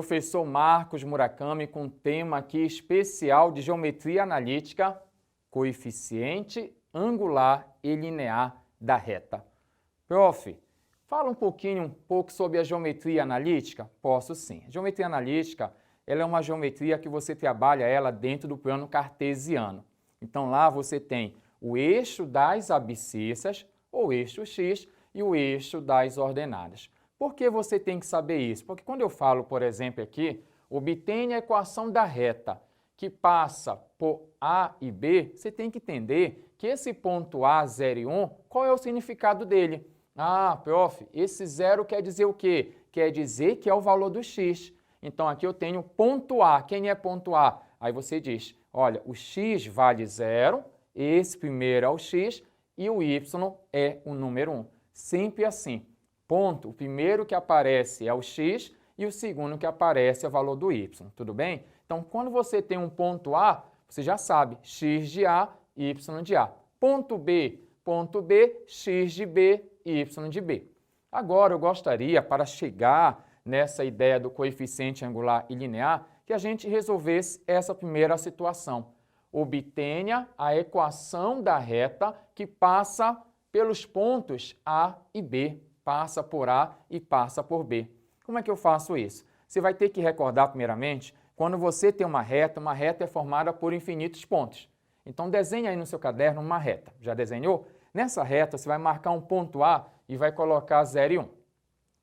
Professor Marcos Murakami com um tema aqui especial de geometria analítica, coeficiente angular e linear da reta. Prof, fala um pouco sobre a geometria analítica? Posso sim. A geometria analítica ela é uma geometria que você trabalha ela dentro do plano cartesiano. Então lá você tem o eixo das abscissas, ou eixo x, e o eixo das ordenadas. Por que você tem que saber isso? Porque quando eu falo, por exemplo, aqui, obtenha a equação da reta que passa por A e B, você tem que entender que esse ponto A, 0 e 1, qual é o significado dele? Ah, prof, esse 0 quer dizer o quê? Quer dizer que é o valor do x. Então, aqui eu tenho ponto A. Quem é ponto A? Aí você diz, olha, o x vale 0, esse primeiro é o x e o y é o número 1. Sempre assim. Ponto, o primeiro que aparece é o x e o segundo que aparece é o valor do y, tudo bem? Então, quando você tem um ponto A, você já sabe, x de A, y de A. Ponto B, x de B, y de B. Agora, eu gostaria, para chegar nessa ideia do coeficiente angular e linear, que a gente resolvesse essa primeira situação. Obtenha a equação da reta que passa pelos pontos A e B. Passa por A e passa por B. Como é que eu faço isso? Você vai ter que recordar primeiramente, quando você tem uma reta é formada por infinitos pontos. Então desenha aí no seu caderno uma reta. Já desenhou? Nessa reta você vai marcar um ponto A e vai colocar 0 e 1.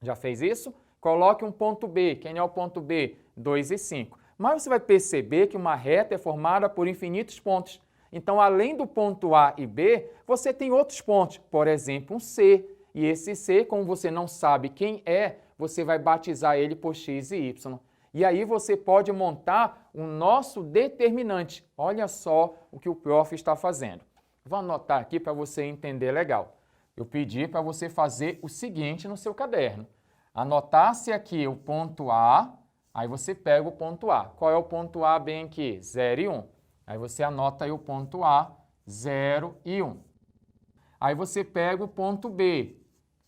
Já fez isso? Coloque um ponto B. Quem é o ponto B? 2 e 5. Mas você vai perceber que uma reta é formada por infinitos pontos. Então, além do ponto A e B, você tem outros pontos. Por exemplo, um C. E esse C, como você não sabe quem é, você vai batizar ele por x e y. E aí você pode montar o nosso determinante. Olha só o que o prof está fazendo. Vou anotar aqui para você entender legal. Eu pedi para você fazer o seguinte no seu caderno. Anotasse aqui o ponto A, aí você pega o ponto A. Qual é o ponto A bem aqui? 0 e 1. Aí você anota aí o ponto A, 0 e 1. Aí você pega o ponto B.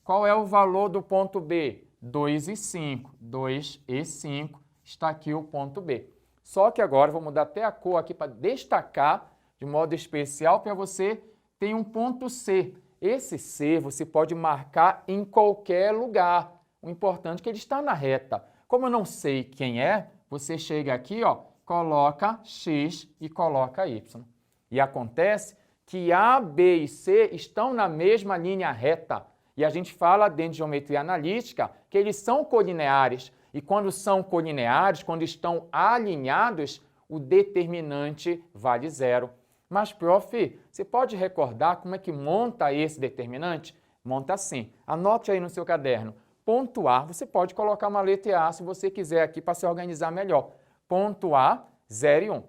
Qual é o valor do ponto B? 2 e 5. 2 e 5. Está aqui o ponto B. Só que agora, vou mudar até a cor aqui para destacar de modo especial para você ter um ponto C. Esse C você pode marcar em qualquer lugar. O importante é que ele está na reta. Como eu não sei quem é, você chega aqui, ó, coloca x e coloca y. E acontece que A, B e C estão na mesma linha reta. E a gente fala dentro de geometria analítica que eles são colineares. E quando são colineares, quando estão alinhados, o determinante vale 0. Mas, prof, você pode recordar como é que monta esse determinante? Monta assim. Anote aí no seu caderno. Ponto A, você pode colocar uma letra A se você quiser aqui para se organizar melhor. Ponto A, 0 e 1.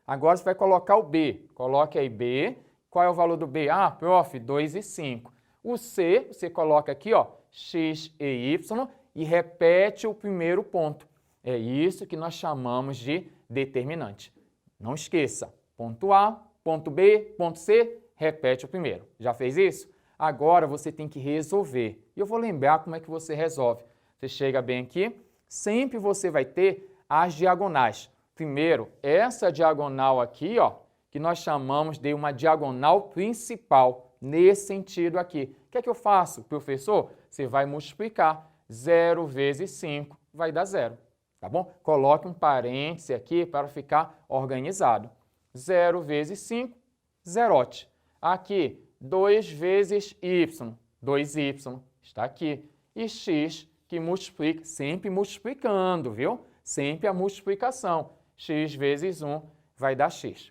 Agora você vai colocar o B. Coloque aí B. Qual é o valor do B? Ah, prof, 2 e 5. O C, você coloca aqui, ó, x e y e repete o primeiro ponto. É isso que nós chamamos de determinante. Não esqueça, ponto A, ponto B, ponto C, repete o primeiro. Já fez isso? Agora você tem que resolver. E eu vou lembrar como é que você resolve. Você chega bem aqui, sempre você vai ter as diagonais. Primeiro, essa diagonal aqui, ó, que nós chamamos de uma diagonal principal. Nesse sentido aqui. O que é que eu faço, professor? Você vai multiplicar. 0 vezes 5 vai dar 0. Tá bom? Coloque um parêntese aqui para ficar organizado. 0 vezes 5, zerote. Aqui, 2 vezes y, 2y, está aqui. E x, que multiplica, sempre multiplicando, viu? Sempre a multiplicação. X vezes 1 vai dar x.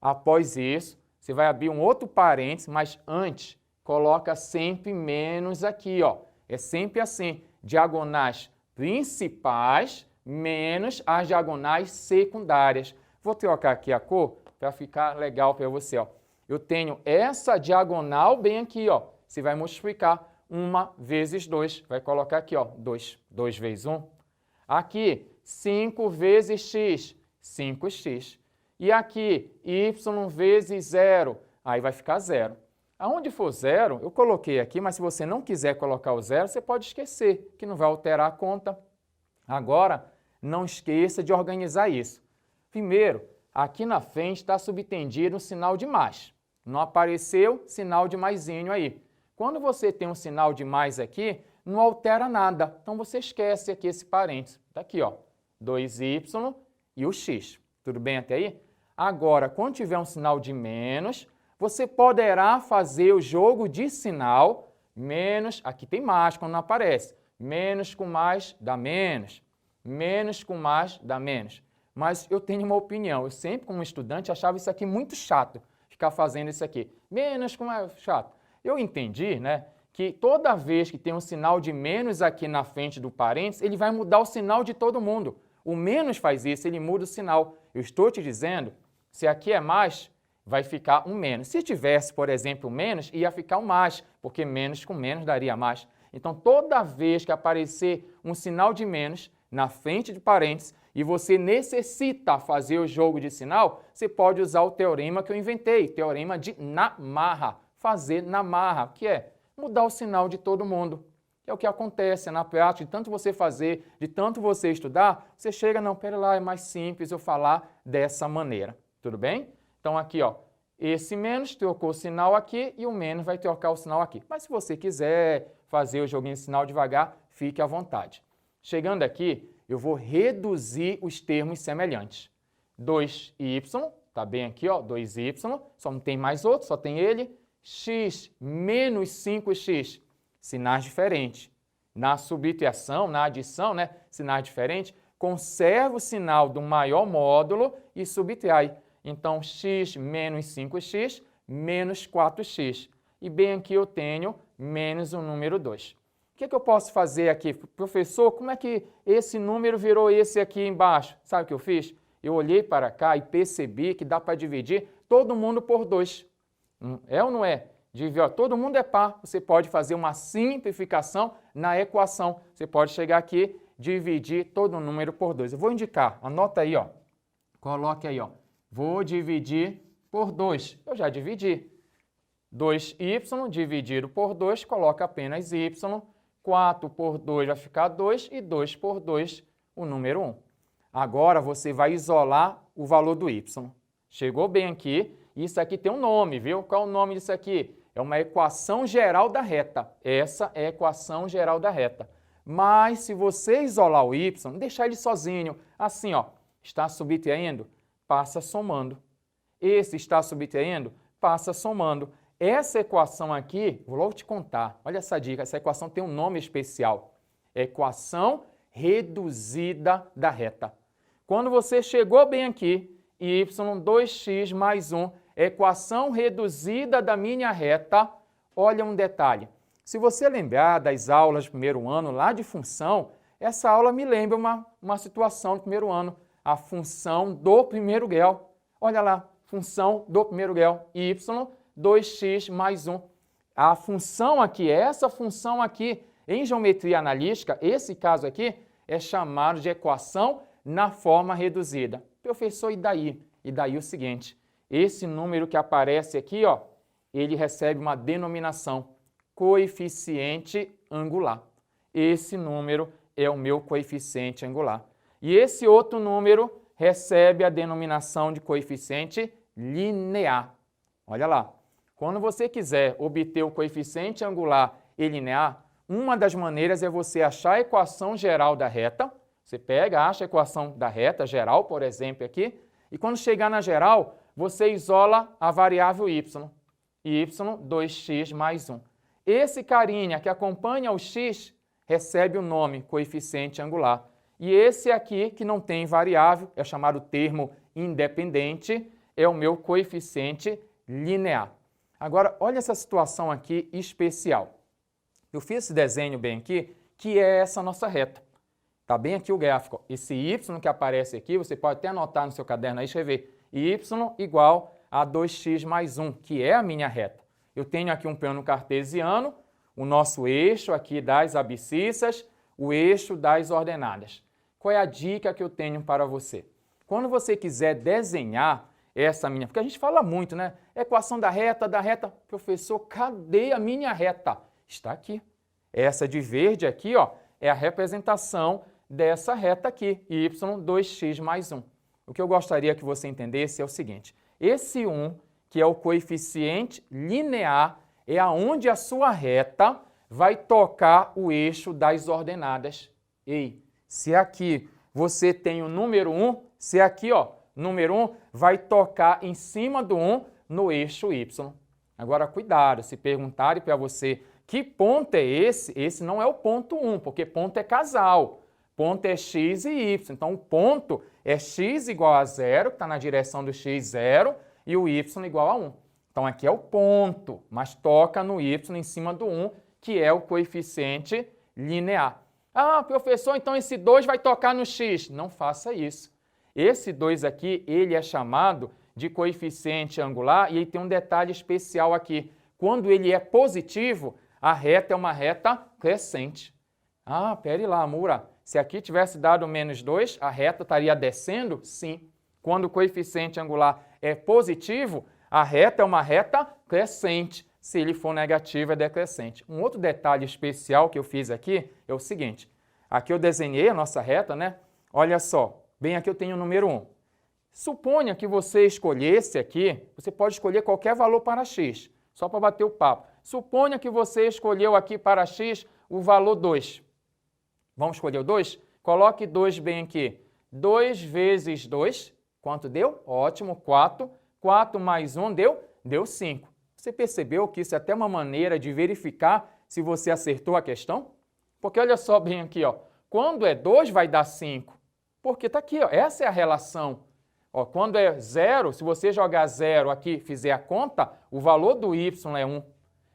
Após isso, você vai abrir um outro parênteses, mas antes, coloca sempre menos aqui, ó. É sempre assim, diagonais principais menos as diagonais secundárias. Vou trocar aqui a cor para ficar legal para você, ó. Eu tenho essa diagonal bem aqui, ó. Você vai multiplicar 1 vezes 2. Vai colocar aqui, ó, 2. 2 vezes 1. Aqui, 5 vezes x. 5x. E aqui, y vezes 0, aí vai ficar 0. Aonde for 0, eu coloquei aqui, mas se você não quiser colocar o 0, você pode esquecer, que não vai alterar a conta. Agora, não esqueça de organizar isso. Primeiro, aqui na frente está subtendido um sinal de mais. Não apareceu sinal de maisinho aí. Quando você tem um sinal de mais aqui, não altera nada. Então, você esquece aqui esse parênteses. Está aqui, ó, 2y e o x. Tudo bem até aí? Agora, quando tiver um sinal de menos, você poderá fazer o jogo de sinal menos, aqui tem mais quando não aparece, menos com mais dá menos, menos com mais dá menos. Mas eu tenho uma opinião, eu sempre como estudante achava isso aqui muito chato, ficar fazendo isso aqui, menos com mais chato. Eu entendi, né, que toda vez que tem um sinal de menos aqui na frente do parênteses, ele vai mudar o sinal de todo mundo. O menos faz isso, ele muda o sinal. Eu estou te dizendo, se aqui é mais, vai ficar um menos. Se tivesse, por exemplo, menos, ia ficar um mais, porque menos com menos daria mais. Então, toda vez que aparecer um sinal de menos na frente de parênteses e você necessita fazer o jogo de sinal, você pode usar o teorema que eu inventei, teorema de na marra, fazer na marra, que é mudar o sinal de todo mundo. É o que acontece na prática, de tanto você fazer, de tanto você estudar, você chega, não, pera lá, é mais simples eu falar dessa maneira. Tudo bem? Então aqui, ó, esse menos trocou o sinal aqui e o menos vai trocar o sinal aqui. Mas se você quiser fazer o joguinho de sinal devagar, fique à vontade. Chegando aqui, eu vou reduzir os termos semelhantes. 2y, tá bem aqui, ó, 2y, só não tem mais outro, só tem ele. X menos 5x, sinais diferentes. Na subtração, na adição, né, sinais diferentes, conserva o sinal do maior módulo e subtrai. Então, x menos 5x menos 4x. E bem aqui eu tenho menos o número 2. O que eu posso fazer aqui? Professor, como é que esse número virou esse aqui embaixo? Sabe o que eu fiz? Eu olhei para cá e percebi que dá para dividir todo mundo por 2. É ou não é? Todo mundo é par. Você pode fazer uma simplificação na equação. Você pode chegar aqui, dividir todo o número por 2. Eu vou indicar, anota aí, ó. Coloque aí, ó. Vou dividir por 2. Eu já dividi. 2y dividido por 2, coloca apenas y. 4 por 2 vai ficar 2 e 2 por 2 o número 1. Agora você vai isolar o valor do y. Chegou bem aqui. Isso aqui tem um nome, viu? Qual é o nome disso aqui? É uma equação geral da reta. Essa é a equação geral da reta. Mas se você isolar o y, deixar ele sozinho, assim, ó, está subtraindo, passa somando. Esse está subtraindo, passa somando. Essa equação aqui, vou logo te contar, olha essa dica, essa equação tem um nome especial. Equação reduzida da reta. Quando você chegou bem aqui, y, 2x mais 1, equação reduzida da minha reta, olha um detalhe. Se você lembrar das aulas do primeiro ano, lá de função, essa aula me lembra uma situação do primeiro ano, a função do primeiro grau. Olha lá, função do primeiro grau, y, 2x mais 1. A função aqui, essa função aqui, em geometria analítica, esse caso aqui, é chamado de equação na forma reduzida. Professor, e daí? E daí o seguinte, esse número que aparece aqui, ó, ele recebe uma denominação, coeficiente angular. Esse número é o meu coeficiente angular. E esse outro número recebe a denominação de coeficiente linear. Olha lá, quando você quiser obter o coeficiente angular e linear, uma das maneiras é você achar a equação geral da reta. Você pega, acha a equação da reta geral, por exemplo, aqui, e quando chegar na geral, você isola a variável y, 2x mais 1. Esse carinha que acompanha o x recebe o nome coeficiente angular. E esse aqui, que não tem variável, é chamado termo independente, é o meu coeficiente linear. Agora, olha essa situação aqui especial. Eu fiz esse desenho bem aqui, que é essa nossa reta. Está bem aqui o gráfico. Esse y que aparece aqui, você pode até anotar no seu caderno aí, escrever y igual a 2x mais 1, que é a minha reta. Eu tenho aqui um plano cartesiano, o nosso eixo aqui das abscissas, o eixo das ordenadas. Qual é a dica que eu tenho para você? Quando você quiser desenhar essa minha... Porque a gente fala muito, né? Equação da reta, Professor, cadê a minha reta? Está aqui. Essa de verde aqui, ó, é a representação dessa reta aqui, y 2x mais 1. O que eu gostaria que você entendesse é o seguinte, esse 1, que é o coeficiente linear, é aonde a sua reta vai tocar o eixo das ordenadas. Ei, se aqui você tem o número 1, se aqui, ó, número 1 vai tocar em cima do 1 no eixo y. Agora, cuidado, se perguntarem para você que ponto é esse não é o ponto 1, porque ponto é casal. Ponto é x e y. Então, o ponto é x igual a 0, que está na direção do x, 0, e o y igual a 1. Então, aqui é o ponto, mas toca no y em cima do 1, que é o coeficiente linear. Ah, professor, então esse 2 vai tocar no x. Não faça isso. Esse 2 aqui, ele é chamado de coeficiente angular e ele tem um detalhe especial aqui. Quando ele é positivo, a reta é uma reta crescente. Ah, pera lá, Mura. Se aqui tivesse dado menos 2, a reta estaria descendo? Sim. Quando o coeficiente angular é positivo, a reta é uma reta crescente. Se ele for negativo, é decrescente. Um outro detalhe especial que eu fiz aqui é o seguinte. Aqui eu desenhei a nossa reta, né? Olha só, bem aqui eu tenho o número 1. Suponha que você escolhesse aqui, você pode escolher qualquer valor para x, só para bater o papo. Suponha que você escolheu aqui para x o valor 2. Vamos escolher o 2? Coloque 2 bem aqui. 2 vezes 2, quanto deu? Ótimo, 4. 4 mais 1 deu 5. Você percebeu que isso é até uma maneira de verificar se você acertou a questão? Porque olha só bem aqui, ó. Quando é 2 vai dar 5. Porque está aqui, ó. Essa é a relação. Ó, quando é 0, se você jogar 0 aqui e fizer a conta, o valor do y é 1.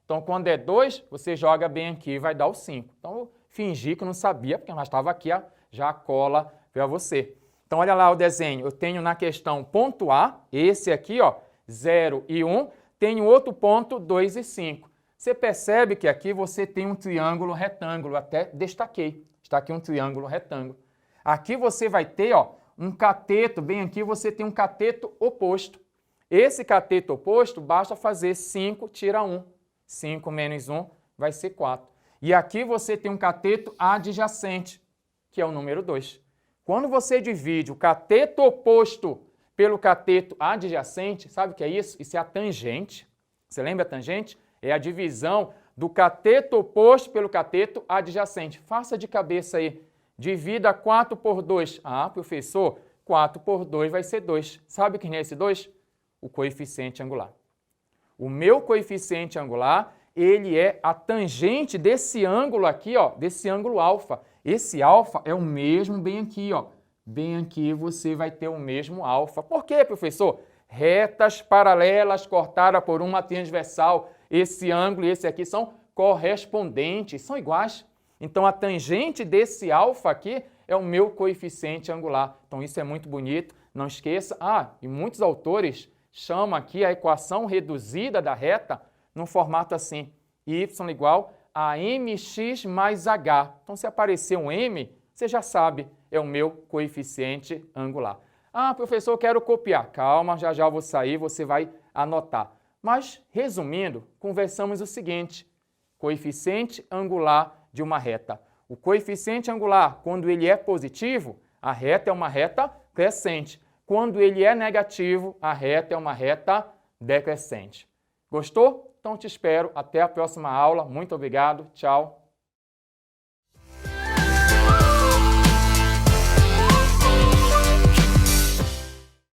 Então, quando é 2, você joga bem aqui e vai dar o 5. Então, eu fingi que não sabia, porque mas estava aqui já a cola para você. Então, olha lá o desenho. Eu tenho na questão ponto A, esse aqui, ó, 0 e 1. Tenho outro ponto, 2 e 5. Você percebe que aqui você tem um triângulo retângulo, até destaquei. Está aqui um triângulo retângulo. Aqui você vai ter, ó, um cateto, bem aqui você tem um cateto oposto. Esse cateto oposto, basta fazer 5, tira 1. 5 menos 1 vai ser 4. E aqui você tem um cateto adjacente, que é o número 2. Quando você divide o cateto oposto pelo cateto adjacente, sabe o que é isso? Isso é a tangente. Você lembra a tangente? É a divisão do cateto oposto pelo cateto adjacente. Faça de cabeça aí. Divida 4 por 2. Ah, professor, 4 por 2 vai ser 2. Sabe quem é esse 2? O coeficiente angular. O meu coeficiente angular, ele é a tangente desse ângulo aqui, ó, desse ângulo alfa. Esse alfa é o mesmo bem aqui, ó. Bem aqui você vai ter o mesmo alfa. Por quê, professor? Retas paralelas cortadas por uma transversal. Esse ângulo e esse aqui são correspondentes, são iguais. Então, a tangente desse alfa aqui é o meu coeficiente angular. Então, isso é muito bonito. Não esqueça. Ah, e muitos autores chamam aqui a equação reduzida da reta no formato assim. Y igual a mx mais h. Então, se aparecer um m, você já sabe, é o meu coeficiente angular. Ah, professor, eu quero copiar. Calma, já já eu vou sair, você vai anotar. Mas, resumindo, conversamos o seguinte. Coeficiente angular de uma reta. O coeficiente angular, quando ele é positivo, a reta é uma reta crescente. Quando ele é negativo, a reta é uma reta decrescente. Gostou? Então te espero até a próxima aula. Muito obrigado. Tchau.